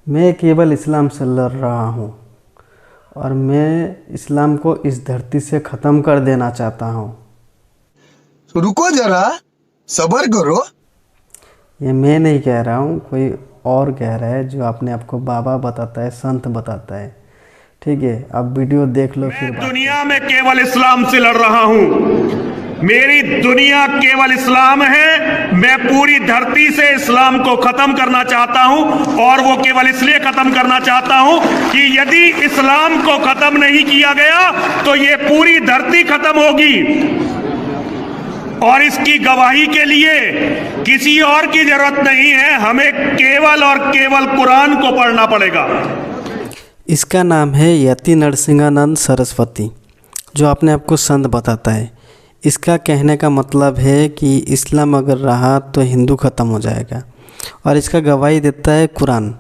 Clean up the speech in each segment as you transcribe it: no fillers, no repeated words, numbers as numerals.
मैं केवल इस्लाम से लड़ रहा हूँ और मैं इस्लाम को इस धरती से ख़त्म कर देना चाहता हूँ। तो रुको जरा, सब्र करो। ये मैं नहीं कह रहा हूँ, कोई और कह रहा है, जो अपने आप को बाबा बताता है, संत बताता है। ठीक है, अब वीडियो देख लो फिर मैं बात दुनिया में केवल इस्लाम से लड़ रहा हूं। मेरी दुनिया केवल इस्लाम है। मैं पूरी धरती से इस्लाम को खत्म करना चाहता हूं, और वो केवल इसलिए खत्म करना चाहता हूं कि यदि इस्लाम को खत्म नहीं किया गया तो ये पूरी धरती खत्म होगी। और इसकी गवाही के लिए किसी और की जरूरत नहीं है, हमें केवल और केवल कुरान को पढ़ना पड़ेगा। इसका नाम है यति नरसिंहानंद सरस्वती, जो अपने आप को संत बताता है। इसका कहने का मतलब है कि इस्लाम अगर रहा तो हिंदू ख़त्म हो जाएगा, और इसका गवाही देता है कुरान।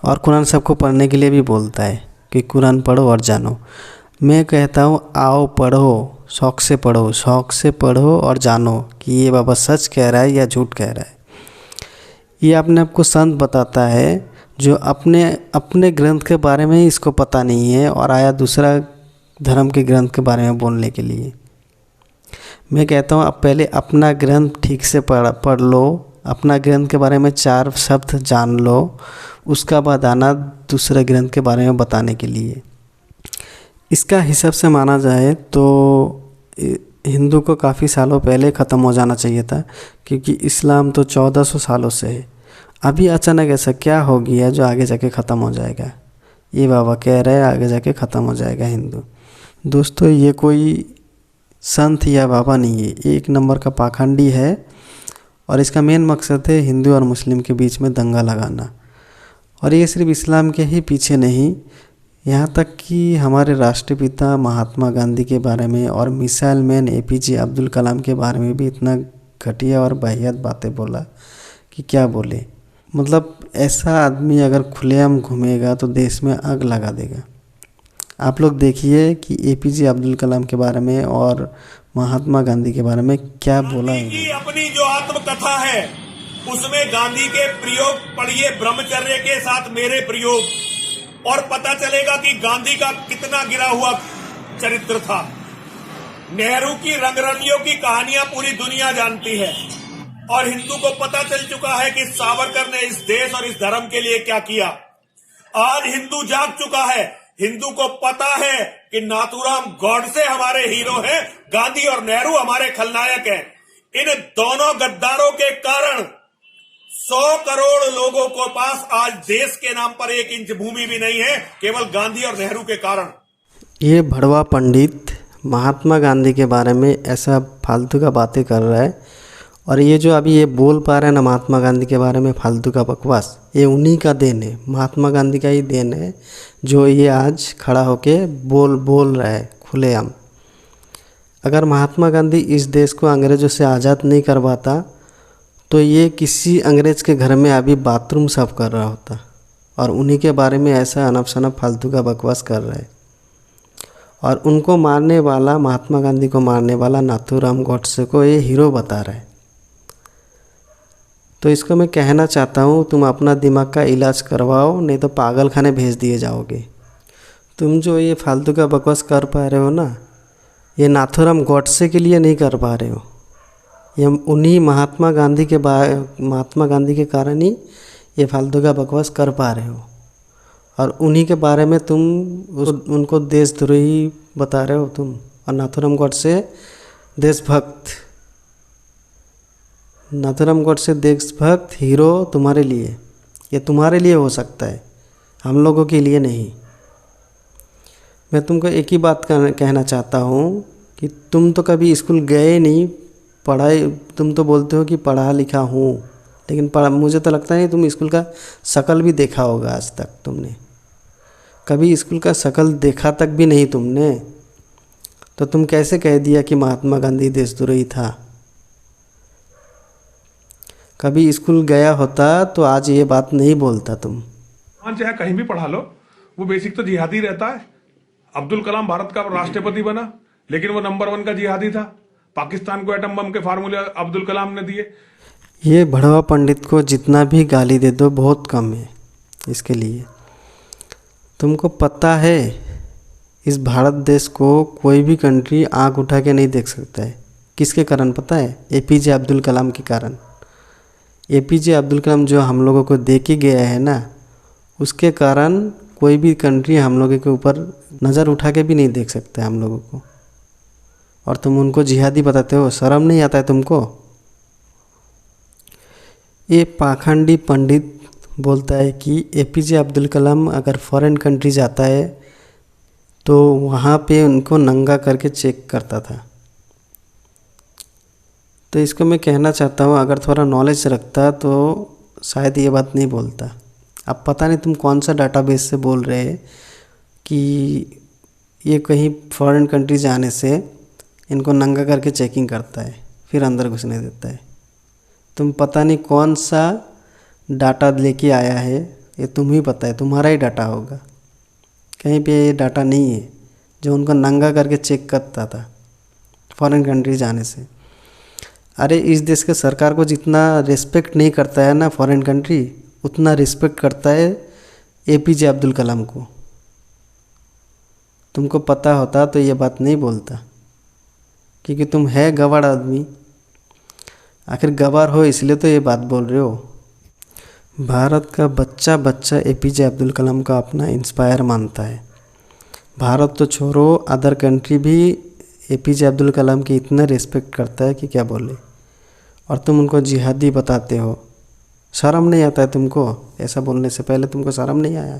और कुरान सबको पढ़ने के लिए भी बोलता है कि कुरान पढ़ो और जानो। मैं कहता हूँ आओ पढ़ो, शौक़ से पढ़ो, शौक़ से पढ़ो और जानो कि ये बाबा सच कह रहा है या झूठ कह रहा है। ये अपने आप को संत बताता है, जो अपने ग्रंथ के बारे में इसको पता नहीं है और आया दूसरा धर्म के ग्रंथ के बारे में बोलने के लिए। मैं कहता हूँ आप पहले अपना ग्रंथ ठीक से पढ़ लो, अपना ग्रंथ के बारे में 4 शब्द जान लो, उसका बाद आना दूसरे ग्रंथ के बारे में बताने के लिए। इसका हिसाब से माना जाए तो हिंदू को काफ़ी सालों पहले ख़त्म हो जाना चाहिए था, क्योंकि इस्लाम तो 1400 सालों से है। अभी अचानक ऐसा क्या हो गया जो आगे जाके ख़त्म हो जाएगा? ये बाबा कह रहे हैं आगे जाके ख़त्म हो जाएगा हिंदू। दोस्तों, ये कोई संत या बाबा नहीं है, एक नंबर का पाखंडी है, और इसका मेन मकसद है हिंदू और मुस्लिम के बीच में दंगा लगाना। और ये सिर्फ इस्लाम के ही पीछे नहीं, यहाँ तक कि हमारे राष्ट्रपिता महात्मा गांधी के बारे में और missile man APJ Abdul Kalam के बारे में भी इतना घटिया और वाहियात बातें बोला कि क्या बोले। मतलब ऐसा आदमी अगर खुलेआम घूमेगा तो देश में आग लगा देगा। आप लोग देखिए कि APJ अब्दुल कलाम के बारे में और महात्मा गांधी के बारे में क्या बोला है। गांधी की अपनी जो आत्मकथा है उसमें गांधी के प्रयोग पढ़िए, ब्रह्मचर्य के साथ मेरे प्रयोग, और पता चलेगा कि गांधी का कितना गिरा हुआ चरित्र था। नेहरू की रंगरलियों की कहानियां पूरी दुनिया जानती है, और हिंदू को पता चल चुका है कि सावरकर ने इस देश और इस धर्म के लिए क्या किया। आज हिंदू जाग चुका है। हिंदू को पता है कि नाथूराम गॉडसे हमारे हीरो हैं, गांधी और नेहरू हमारे खलनायक हैं। इन दोनों गद्दारों के कारण 100 करोड़ लोगों को पास आज देश के नाम पर 1 इंच भूमि भी नहीं है, केवल गांधी और नेहरू के कारण। ये भड़वा पंडित महात्मा गांधी के बारे में ऐसा फालतू का बातें कर रहा है, और ये जो अभी ये बोल पा रहे हैं ना महात्मा गांधी के बारे में फालतू का बकवास, ये उन्हीं का देन है, महात्मा गांधी का ही देन है, जो ये आज खड़ा होके बोल रहा है खुलेआम। अगर महात्मा गांधी इस देश को अंग्रेज़ों से आज़ाद नहीं करवाता तो ये किसी अंग्रेज़ के घर में अभी बाथरूम साफ कर रहा होता, और उन्हीं के बारे में ऐसा अनप शनप फालतू का बकवास कर रहा है। और उनको मारने वाला, महात्मा गांधी को मारने वाला नाथूराम गॉडसे को ये हीरो बता रहा है। तो इसको मैं कहना चाहता हूँ, तुम अपना दिमाग का इलाज करवाओ, नहीं तो पागल खाने भेज दिए जाओगे। तुम जो ये फालतू का बकवास कर पा रहे हो ना, ये नाथूराम गॉडसे के लिए नहीं कर पा रहे हो, ये उन्हीं महात्मा गांधी के कारण ही ये फालतू का बकवास कर पा रहे हो। और उन्हीं के बारे में तुम उनको देशद्रोही बता रहे हो तुम, और नाथूराम गॉडसे देशभक्त। नाथूराम गॉडसे देशभक्त हीरो तुम्हारे लिए, ये तुम्हारे लिए हो सकता है, हम लोगों के लिए नहीं। मैं तुमको एक ही बात कहना चाहता हूँ कि तुम तो कभी स्कूल गए नहीं, पढ़ाई, तुम तो बोलते हो कि पढ़ा लिखा हूँ, लेकिन मुझे तो लगता नहीं तुम स्कूल का शक्ल भी देखा होगा आज तक। तुमने कभी स्कूल का शक्ल देखा तक भी नहीं तुमने, तो तुम कैसे कह दिया कि महात्मा गांधी देशद्रोही था? कभी स्कूल गया होता तो आज ये बात नहीं बोलता तुम। चाहे कहीं भी पढ़ा लो, वो बेसिक तो जिहादी रहता है। अब्दुल कलाम भारत का राष्ट्रपति बना, लेकिन वो नंबर 1 का जिहादी था। पाकिस्तान को एटम बम के फार्मूले अब्दुल कलाम ने दिए। ये भड़वा पंडित को जितना भी गाली दे दो बहुत कम है। इसके लिए। तुमको पता है इस भारत देश को कोई भी कंट्री आंख उठा के नहीं देख सकता है। किसके कारण पता है? एपीजे अब्दुल कलाम के कारण। एपीजे अब्दुल कलाम जो हम लोगों को दे के गया है ना, उसके कारण कोई भी कंट्री हम लोगों के ऊपर नज़र उठा के भी नहीं देख सकता है हम लोगों को। और तुम उनको जिहादी बताते हो, शर्म नहीं आता है तुमको? ये पाखंडी पंडित बोलता है कि एपीजे अब्दुल कलाम अगर फॉरेन कंट्री जाता है तो वहाँ पे उनको नंगा करके चेक करता था। तो इसको मैं कहना चाहता हूँ, अगर थोड़ा नॉलेज रखता तो शायद ये बात नहीं बोलता। अब पता नहीं तुम कौन सा डाटाबेस से बोल रहे हैं कि ये कहीं फॉरेन कंट्री जाने से इनको नंगा करके चेकिंग करता है फिर अंदर घुसने देता है। तुम पता नहीं कौन सा डाटा लेके आया है, ये तुम ही पता है, तुम्हारा ही डाटा होगा। कहीं पे ये डाटा नहीं है जो उनको नंगा करके चेक करता था फॉरेन कंट्री जाने से। अरे इस देश के सरकार को जितना रिस्पेक्ट नहीं करता है ना फॉरेन कंट्री, उतना रिस्पेक्ट करता है एपीजे अब्दुल कलाम को। तुमको पता होता तो ये बात नहीं बोलता, क्योंकि तुम है गवार आदमी। आखिर गवार हो इसलिए तो ये बात बोल रहे हो। भारत का बच्चा बच्चा एपीजे अब्दुल कलाम का अपना इंस्पायर मानता है। भारत तो छोड़ो, अदर कंट्री भी एपीजे अब्दुल कलाम की इतना रिस्पेक्ट करता है कि क्या बोले। और तुम उनको जिहादी बताते हो, शर्म नहीं आता है तुमको? ऐसा बोलने से पहले तुमको शर्म नहीं आया?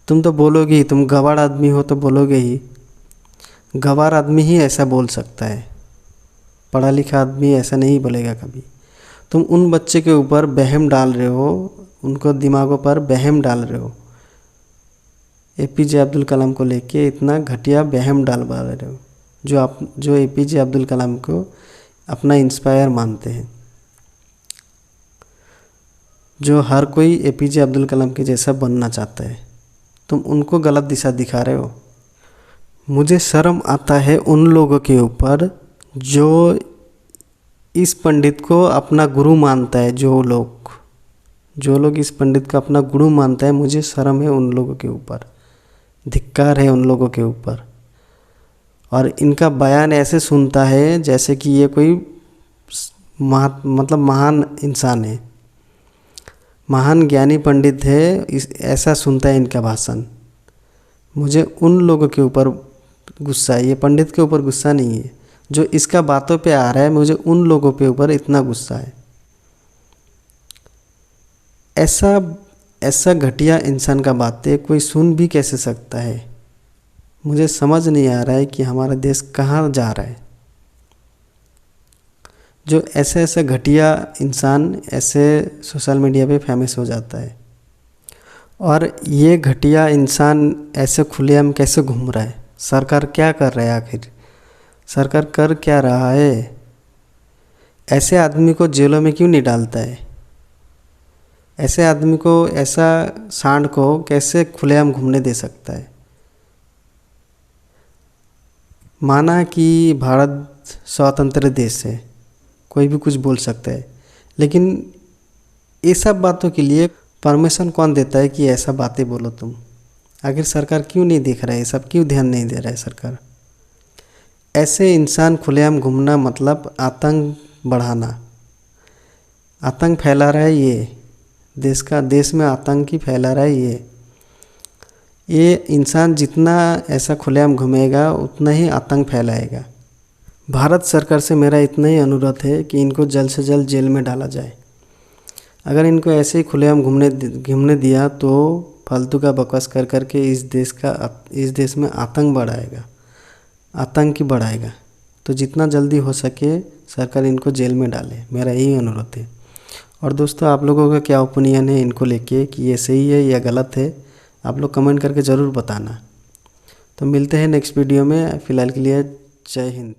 तुम तो बोलोगे ही, तुम गवार आदमी हो तो बोलोगे ही। गवार आदमी ही ऐसा बोल सकता है, पढ़ा लिखा आदमी ऐसा नहीं बोलेगा कभी। तुम उन बच्चे के ऊपर बहम डाल रहे हो, उनको दिमागों पर बहम डाल रहे हो। एपीजे अब्दुल कलाम को लेके इतना घटिया बहम डाल रहे हो, जो एपीजे अब्दुल कलाम को अपना इंस्पायर मानते हैं, जो हर कोई एपीजे अब्दुल कलाम के जैसा बनना चाहता है। तुम उनको गलत दिशा दिखा रहे हो। मुझे शर्म आता है उन लोगों के ऊपर जो इस पंडित को अपना गुरु मानता है। जो लोग इस पंडित को अपना गुरु मानता है, मुझे शर्म है उन लोगों के ऊपर, धिक्कार है उन लोगों के ऊपर। और इनका बयान ऐसे सुनता है जैसे कि ये कोई महान इंसान है, महान ज्ञानी पंडित है, ऐसा सुनता है इनका भाषण। मुझे उन लोगों के ऊपर गुस्सा है, ये पंडित के ऊपर गुस्सा नहीं है। जो इसका बातों पे आ रहा है, मुझे उन लोगों पे ऊपर इतना गुस्सा है। ऐसा घटिया इंसान का बातें कोई सुन भी कैसे सकता है? मुझे समझ नहीं आ रहा है कि हमारा देश कहाँ जा रहा है। जो ऐसे घटिया इंसान ऐसे सोशल मीडिया पे फेमस हो जाता है, और ये घटिया इंसान ऐसे खुलेआम कैसे घूम रहा है? सरकार क्या कर रहा है आखिर? सरकार कर क्या रहा है? ऐसे आदमी को जेलों में क्यों नहीं डालता है? ऐसे आदमी को, ऐसा सांड को कैसे खुलेआम घूमने दे सकता है? माना कि भारत स्वतंत्र देश है, कोई भी कुछ बोल सकता है, लेकिन ये सब बातों के लिए परमिशन कौन देता है कि ऐसा बातें बोलो तुम? आखिर सरकार क्यों नहीं देख रहा है? सब क्यों ध्यान नहीं दे रहा है सरकार? ऐसे इंसान खुलेआम घूमना मतलब आतंक बढ़ाना, आतंक फैला रहा है। ये देश में आतंक ही फैला रहा है। ये इंसान जितना ऐसा खुलेआम घूमेगा उतना ही आतंक फैलाएगा। भारत सरकार से मेरा इतना ही अनुरोध है कि इनको जल्द से जल्द जेल में डाला जाए। अगर इनको ऐसे ही खुलेआम घूमने दिया तो फालतू का बकवास कर करके इस देश में आतंक बढ़ाएगा, आतंकी बढ़ाएगा। तो जितना जल्दी हो सके सरकार इनको जेल में डाले, मेरा यही अनुरोध है। और दोस्तों, आप लोगों का क्या ओपिनियन है इनको लेके कि ये सही है या गलत है? आप लोग कमेंट करके ज़रूर बताना। तो मिलते हैं नेक्स्ट वीडियो में। फ़िलहाल के लिए जय हिंद।